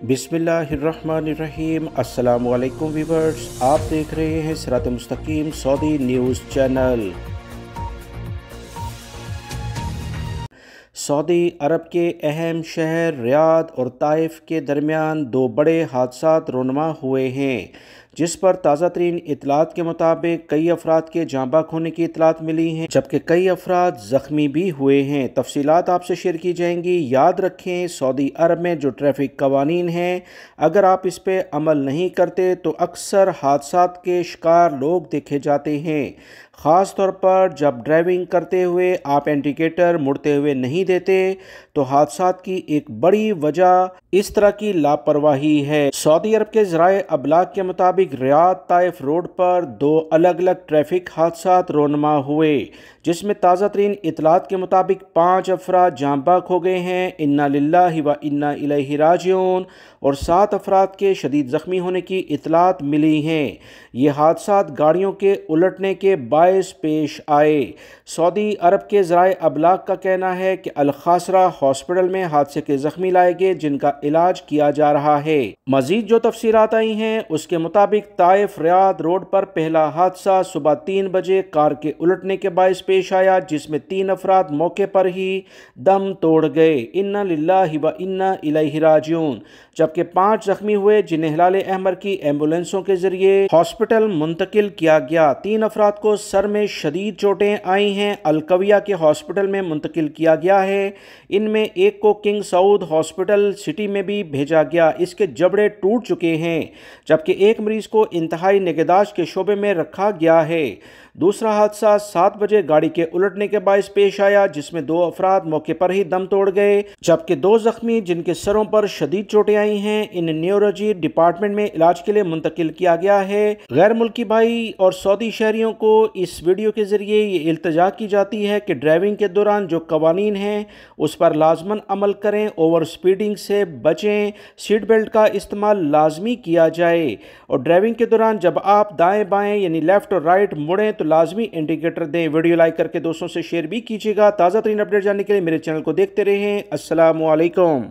बिस्मिल्लाहिर्रहमानिर्रहीम। अस्सलामु अलैकुम व्यूअर्स, आप देख रहे हैं सिरात मुस्तकीम सऊदी न्यूज़ चैनल। सऊदी अरब के अहम शहर रियाद और ताइफ के दरमियान दो बड़े हादसा रोनमा हुए हैं, जिस पर ताज़ा तरीन इतलात के मुताबिक कई अफराद के जाँ बहक होने की इतलात मिली हैं, जबकि कई अफराद ज़ख्मी भी हुए हैं। तफसीलात आपसे शेयर की जाएंगी। याद रखें, सऊदी अरब में जो ट्रैफिक कवानीन हैं, अगर आप इस पर अमल नहीं करते तो अक्सर हादसात के शिकार लोग देखे जाते हैं। ख़ास तौर पर जब ड्राइविंग करते हुए आप इंडिकेटर मुड़ते हुए नहीं देते तो हादसात की एक बड़ी वजह इस तरह की लापरवाही है। सऊदी अरब के ज़राए अबलाग के मुताबिक रियाद ताइफ रोड पर दो अलग अलग ट्रैफिक हादसात रोनमा हुए, जिसमें ताज़ा तरीन इतलात के मुताबिक 5 अफराद जाँ बहक हो गए हैं, इन्ना लिल्लाहि व इन्ना इलैहि राजिऊन, और 7 अफराद के शदीद ज़ख्मी होने की इतलात मिली हैं। ये हादसात गाड़ियों के उलटने के बायस पेश आए। सऊदी अरब के ज़राए अबलाग का कहना है कि अल खासरा हॉस्पिटल में हादसे के ज़ख्मी लाए गए, जिनका इलाज किया जा रहा है। मजीद जो तफसीलात आई हैं उसके मुताबिक ताइफ रियाद रोड पर पहला हादसा सुबह 3 बजे कार के उलटने के बायस पेश आया, जिसमें 3 अफराद मौके पर ही दम तोड़ गए। इन्ना लिल्लाहि व इन्ना इलैहि राजिऊन। जबकि 5 जख्मी हुए, जिन्हें हिलाल अहमर की एम्बुलेंसों के जरिए हॉस्पिटल मुंतकिल किया गया। 3 अफराद को सर में शदीद चोटें आई हैं, अलकविया के हॉस्पिटल में मुंतकिल किया गया है। इनमें एक को किंग सऊद हॉस्पिटल सिटी में भी भेजा गया, इसके जबड़े टूट चुके हैं, जबकि एक मरीज को इंतहाई निगहदाश्त के शोबे में रखा गया है। दूसरा हादसा 7 बजे गाड़ी के उलटने के बायस पेश आया, जिसमें 2 अफराद मौके पर ही दम तोड़ गए, जबकि 2 जख्मी जिनके सरों पर शदीद चोटें आई हैं, इन न्यूरोलॉजी डिपार्टमेंट में इलाज के लिए मुंतकिल किया गया है। गैर मुल्की भाई और सऊदी शहरियों को इस वीडियो के जरिए ये इल्तजा की जाती है कि ड्राइविंग के दौरान जो कवानीन हैं उस पर लाजमन अमल करें, ओवर स्पीडिंग से बचें, सीट बेल्ट का इस्तेमाल लाजमी किया जाए, और ड्राइविंग के दौरान जब आप दाएं बाएं यानी लेफ्ट और राइट मुड़ें तो लाजमी इंडिकेटर दें। वीडियो लाइक करके दोस्तों से शेयर भी कीजिएगा। ताज़ा तरीन अपडेट जानने के लिए मेरे चैनल को देखते रहें। अस्सलामु अलैकुम।